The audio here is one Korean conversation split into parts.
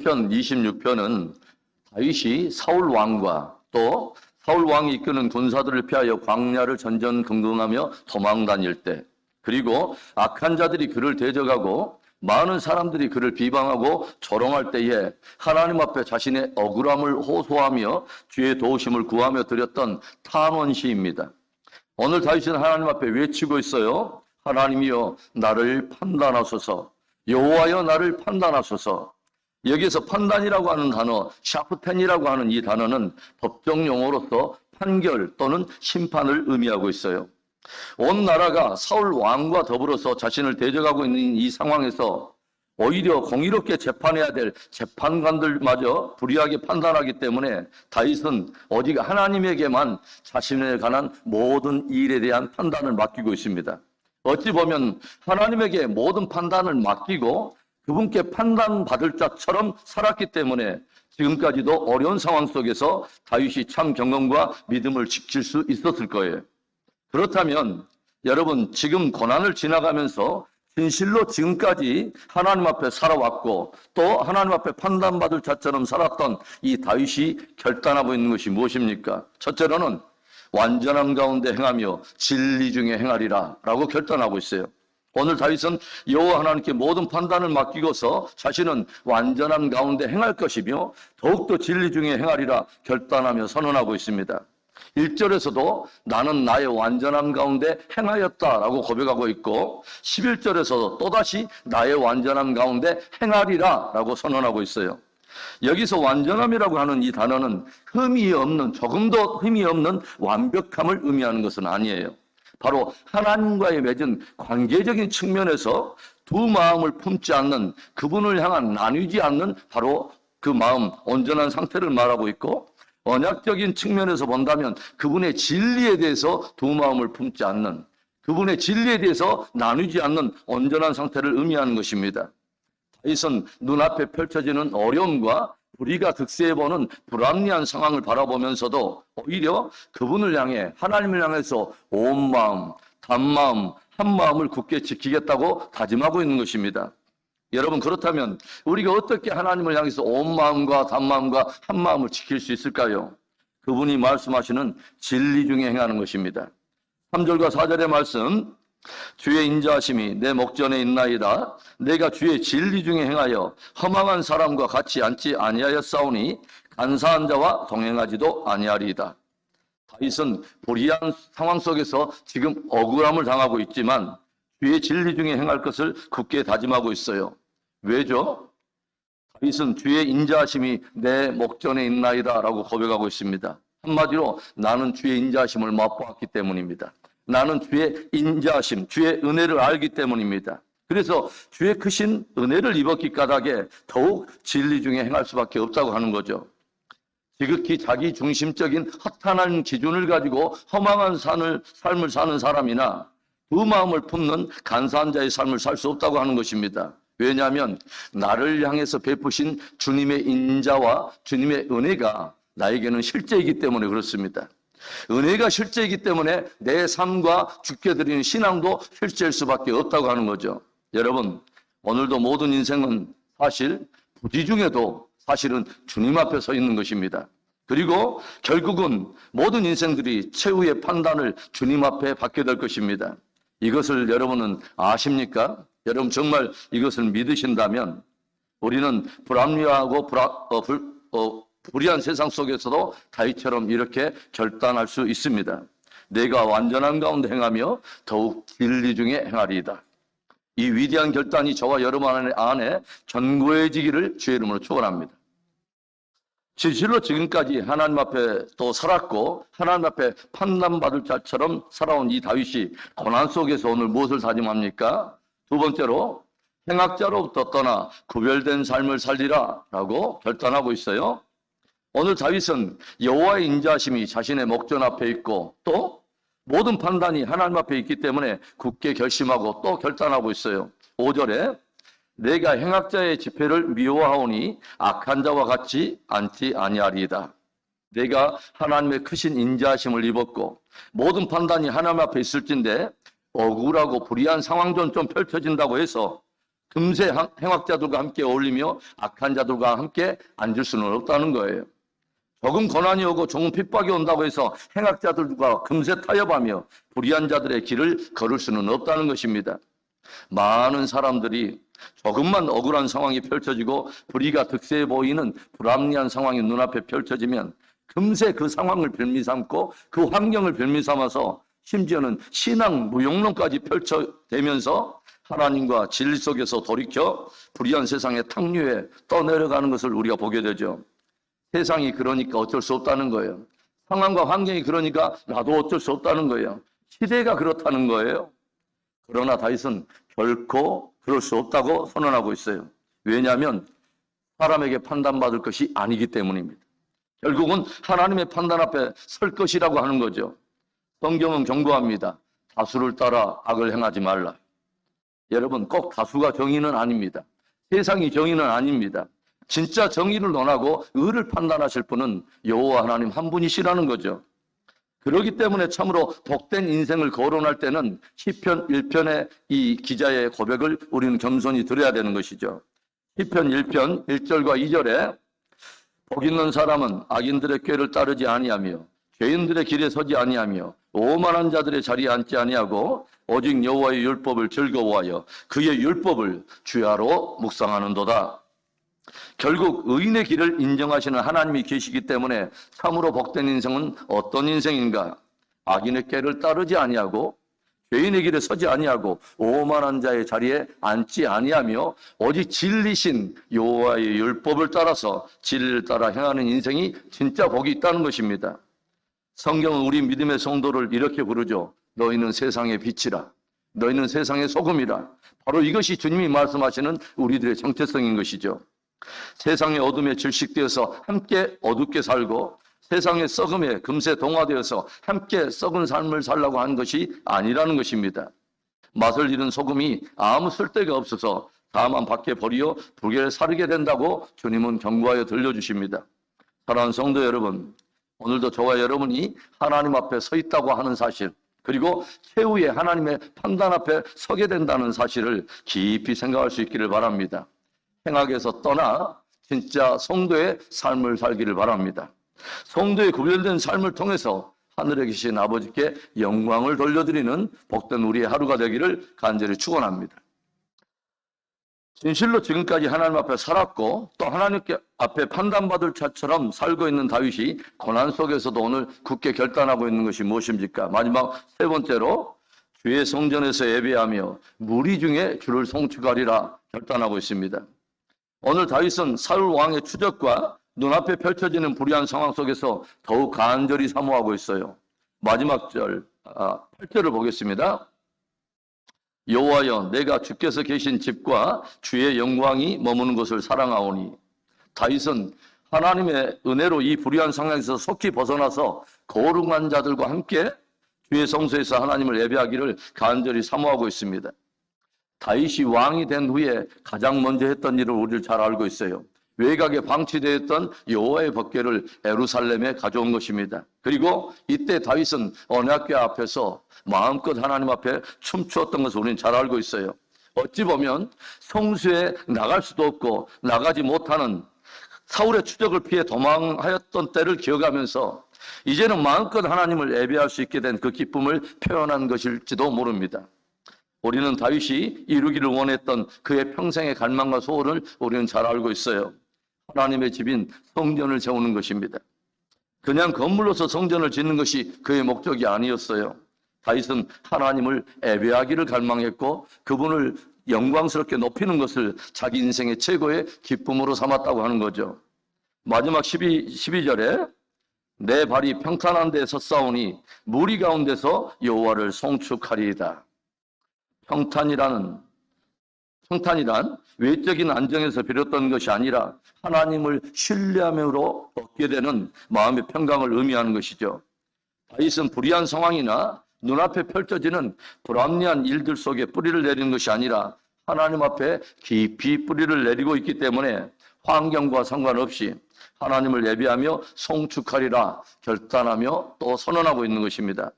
시편 26편은 다윗이 사울 왕과 또 사울 왕이 이끄는 군사들을 피하여 광야를 전전긍긍하며 도망 다닐 때, 그리고 악한 자들이 그를 대적하고 많은 사람들이 그를 비방하고 조롱할 때에 하나님 앞에 자신의 억울함을 호소하며 주의 도우심을 구하며 드렸던 탄원시입니다. 오늘 다윗은 하나님 앞에 외치고 있어요. 하나님이여 나를 판단하소서, 여호와여 나를 판단하소서. 여기에서 판단이라고 하는 단어, 샤프텐이라고 하는 이 단어는 법정 용어로서 판결 또는 심판을 의미하고 있어요. 온 나라가 사울 왕과 더불어서 자신을 대적하고 있는 이 상황에서 오히려 공의롭게 재판해야 될 재판관들마저 불의하게 판단하기 때문에 다윗은 오직 하나님에게만 자신에 관한 모든 일에 대한 판단을 맡기고 있습니다. 어찌 보면 하나님에게 모든 판단을 맡기고 그분께 판단받을 자처럼 살았기 때문에 지금까지도 어려운 상황 속에서 다윗이 참 경건과 믿음을 지킬 수 있었을 거예요. 그렇다면 여러분, 지금 고난을 지나가면서 진실로 지금까지 하나님 앞에 살아왔고 또 하나님 앞에 판단받을 자처럼 살았던 이 다윗이 결단하고 있는 것이 무엇입니까? 첫째로는 완전함 가운데 행하며 진리 중에 행하리라 라고 결단하고 있어요. 오늘 다윗은 여호와 하나님께 모든 판단을 맡기고서 자신은 완전함 가운데 행할 것이며 더욱더 진리 중에 행하리라 결단하며 선언하고 있습니다. 1절에서도 나는 나의 완전함 가운데 행하였다라고 고백하고 있고 11절에서도 또다시 나의 완전함 가운데 행하리라 라고 선언하고 있어요. 여기서 완전함이라고 하는 이 단어는 흠이 없는, 조금도 흠이 없는 완벽함을 의미하는 것은 아니에요. 바로 하나님과의 맺은 관계적인 측면에서 두 마음을 품지 않는, 그분을 향한 나뉘지 않는 바로 그 마음, 온전한 상태를 말하고 있고, 언약적인 측면에서 본다면 그분의 진리에 대해서 두 마음을 품지 않는, 그분의 진리에 대해서 나누지 않는 온전한 상태를 의미하는 것입니다. 다윗은 눈앞에 펼쳐지는 어려움과 불의가 득세해보는 불합리한 상황을 바라보면서도 오히려 그분을 향해, 하나님을 향해서 온 마음, 단마음, 한마음을 굳게 지키겠다고 다짐하고 있는 것입니다. 여러분, 그렇다면 우리가 어떻게 하나님을 향해서 온 마음과 단마음과 한마음을 지킬 수 있을까요? 그분이 말씀하시는 진리 중에 행하는 것입니다. 3절과 4절의 말씀, 주의 인자하심이 내 목전에 있나이다. 내가 주의 진리 중에 행하여 허망한 사람과 같이 앉지 아니하였사오니 간사한 자와 동행하지도 아니하리이다. 다윗은 불의한 상황 속에서 지금 억울함을 당하고 있지만 주의 진리 중에 행할 것을 굳게 다짐하고 있어요. 왜죠? 다윗은 주의 인자하심이 내 목전에 있나이다 라고 고백하고 있습니다. 한마디로 나는 주의 인자하심을 맛보았기 때문입니다. 나는 주의 인자하심, 주의 은혜를 알기 때문입니다. 그래서 주의 크신 은혜를 입었기 까닭에 더욱 진리 중에 행할 수밖에 없다고 하는 거죠. 지극히 자기 중심적인 허탄한 기준을 가지고 허망한 삶을 사는 사람이나 두 마음을 품는 간사한 자의 삶을 살 수 없다고 하는 것입니다. 왜냐하면 나를 향해서 베푸신 주님의 인자와 주님의 은혜가 나에게는 실제이기 때문에 그렇습니다. 은혜가 실제이기 때문에 내 삶과 주께 드리는 신앙도 실제일 수밖에 없다고 하는 거죠. 여러분, 오늘도 모든 인생은 사실 부지 중에도 사실은 주님 앞에 서 있는 것입니다. 그리고 결국은 모든 인생들이 최후의 판단을 주님 앞에 받게 될 것입니다. 이것을 여러분은 아십니까? 여러분 정말 이것을 믿으신다면 우리는 불합리하고 불의한 세상 속에서도 다윗처럼 이렇게 결단할 수 있습니다. 내가 완전한 가운데 행하며 더욱 진리 중에 행하리이다. 이 위대한 결단이 저와 여러분 안에 견고해지기를 주의 이름으로 축원합니다. 진실로 지금까지 하나님 앞에 또 살았고 하나님 앞에 판단받을 자처럼 살아온 이 다윗이 고난 속에서 오늘 무엇을 다짐합니까? 두 번째로 행악자로부터 떠나 구별된 삶을 살리라 라고 결단하고 있어요. 오늘 다윗은 여호와의 인자하심이 자신의 목전 앞에 있고 또 모든 판단이 하나님 앞에 있기 때문에 굳게 결심하고 또 결단하고 있어요. 5절에 내가 행악자의 집회를 미워하오니 악한 자와 같이 앉지 아니하리이다. 내가 하나님의 크신 인자하심을 입었고 모든 판단이 하나님 앞에 있을진데 억울하고 불의한 상황 좀 펼쳐진다고 해서 금세 행악자들과 함께 어울리며 악한 자들과 함께 앉을 수는 없다는 거예요. 조금 고난이 오고 조금 핍박이 온다고 해서 행악자들과 금세 타협하며 불의한 자들의 길을 걸을 수는 없다는 것입니다. 많은 사람들이 조금만 억울한 상황이 펼쳐지고 불의가 득세해 보이는 불합리한 상황이 눈앞에 펼쳐지면 금세 그 상황을 빌미삼고 그 환경을 빌미삼아서 심지어는 신앙 무용론까지 펼쳐대면서 하나님과 진리 속에서 돌이켜 불의한 세상의 탕류에 떠내려가는 것을 우리가 보게 되죠. 세상이 그러니까 어쩔 수 없다는 거예요. 상황과 환경이 그러니까 나도 어쩔 수 없다는 거예요. 시대가 그렇다는 거예요. 그러나 다윗은 결코 그럴 수 없다고 선언하고 있어요. 왜냐하면 사람에게 판단받을 것이 아니기 때문입니다. 결국은 하나님의 판단 앞에 설 것이라고 하는 거죠. 성경은 경고합니다. 다수를 따라 악을 행하지 말라. 여러분, 꼭 다수가 정의는 아닙니다. 세상이 정의는 아닙니다. 진짜 정의를 논하고 의를 판단하실 분은 여호와 하나님 한 분이시라는 거죠. 그렇기 때문에 참으로 복된 인생을 거론할 때는 시편 1편의 이 기자의 고백을 우리는 겸손히 들어야 되는 것이죠. 시편 1편 1절과 2절에 복 있는 사람은 악인들의 꾀를 따르지 아니하며 죄인들의 길에 서지 아니하며 오만한 자들의 자리에 앉지 아니하고 오직 여호와의 율법을 즐거워하여 그의 율법을 주야로 묵상하는도다. 결국 의인의 길을 인정하시는 하나님이 계시기 때문에 참으로 복된 인생은 어떤 인생인가? 악인의 꾀를 따르지 아니하고 죄인의 길에 서지 아니하고 오만한 자의 자리에 앉지 아니하며 오직 진리신 여호와의 율법을 따라서 진리를 따라 행하는 인생이 진짜 복이 있다는 것입니다. 성경은 우리 믿음의 성도를 이렇게 부르죠. 너희는 세상의 빛이라. 너희는 세상의 소금이라. 바로 이것이 주님이 말씀하시는 우리들의 정체성인 것이죠. 세상의 어둠에 질식되어서 함께 어둡게 살고 세상의 썩음에 금세 동화되어서 함께 썩은 삶을 살라고 하는 것이 아니라는 것입니다. 맛을 잃은 소금이 아무 쓸데가 없어서 다만 밖에 버리어 불에 사르게 된다고 주님은 경고하여 들려주십니다. 사랑하는 성도 여러분, 오늘도 저와 여러분이 하나님 앞에 서 있다고 하는 사실, 그리고 최후의 하나님의 판단 앞에 서게 된다는 사실을 깊이 생각할 수 있기를 바랍니다. 행악에서 떠나 진짜 성도의 삶을 살기를 바랍니다. 성도의 구별된 삶을 통해서 하늘에 계신 아버지께 영광을 돌려드리는 복된 우리의 하루가 되기를 간절히 축원합니다. 진실로 지금까지 하나님 앞에 살았고 또 하나님 앞에 판단받을 자처럼 살고 있는 다윗이 고난 속에서도 오늘 굳게 결단하고 있는 것이 무엇입니까? 마지막 세 번째로 주의 성전에서 예배하며 무리 중에 주를 송축하리라 결단하고 있습니다. 오늘 다윗은 사울 왕의 추적과 눈앞에 펼쳐지는 불의한 상황 속에서 더욱 간절히 사모하고 있어요. 마지막 절 8절을 보겠습니다. 여호와여, 내가 주께서 계신 집과 주의 영광이 머무는 곳을 사랑하오니. 다윗은 하나님의 은혜로 이 불의한 상황에서 속히 벗어나서 거룩한 자들과 함께 주의 성소에서 하나님을 예배하기를 간절히 사모하고 있습니다. 다윗이 왕이 된 후에 가장 먼저 했던 일을 우리를 잘 알고 있어요. 외곽에 방치되었던 여호와의 법궤를 예루살렘에 가져온 것입니다. 그리고 이때 다윗은 언약궤 앞에서 마음껏 하나님 앞에 춤추었던 것을 우리는 잘 알고 있어요. 어찌 보면 성수에 나갈 수도 없고 나가지 못하는 사울의 추적을 피해 도망하였던 때를 기억하면서 이제는 마음껏 하나님을 예배할 수 있게 된 그 기쁨을 표현한 것일지도 모릅니다. 우리는 다윗이 이루기를 원했던 그의 평생의 갈망과 소원을 우리는 잘 알고 있어요. 하나님의 집인 성전을 세우는 것입니다. 그냥 건물로서 성전을 짓는 것이 그의 목적이 아니었어요. 다윗은 하나님을 예배하기를 갈망했고 그분을 영광스럽게 높이는 것을 자기 인생의 최고의 기쁨으로 삼았다고 하는 거죠. 마지막 12절에 내 발이 평탄한 데 섰사오니 무리 가운데서 여호와를 송축하리이다. 평탄이란 외적인 안정에서 비롯된 것이 아니라 하나님을 신뢰함으로 얻게 되는 마음의 평강을 의미하는 것이죠. 다윗은 불의한 상황이나 눈앞에 펼쳐지는 불합리한 일들 속에 뿌리를 내리는 것이 아니라 하나님 앞에 깊이 뿌리를 내리고 있기 때문에 환경과 상관없이 하나님을 예배하며 송축하리라 결단하며 또 선언하고 있는 것입니다.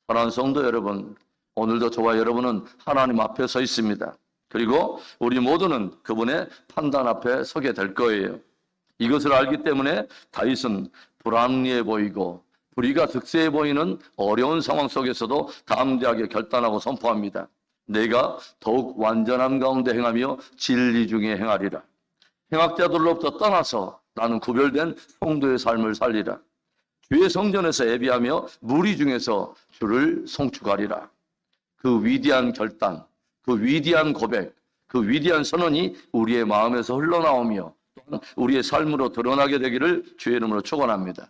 사랑하는 성도 여러분, 오늘도 저와 여러분은 하나님 앞에 서 있습니다. 그리고 우리 모두는 그분의 판단 앞에 서게 될 거예요. 이것을 알기 때문에 다윗은 불합리해 보이고 불의가 득세해 보이는 어려운 상황 속에서도 담대하게 결단하고 선포합니다. 내가 더욱 완전함 가운데 행하며 진리 중에 행하리라. 행악자들로부터 떠나서 나는 구별된 성도의 삶을 살리라. 주의 성전에서 예비하며 무리 중에서 주를 송축하리라. 그 위대한 결단, 그 위대한 고백, 그 위대한 선언이 우리의 마음에서 흘러나오며 또한 우리의 삶으로 드러나게 되기를 주의 이름으로 축원합니다.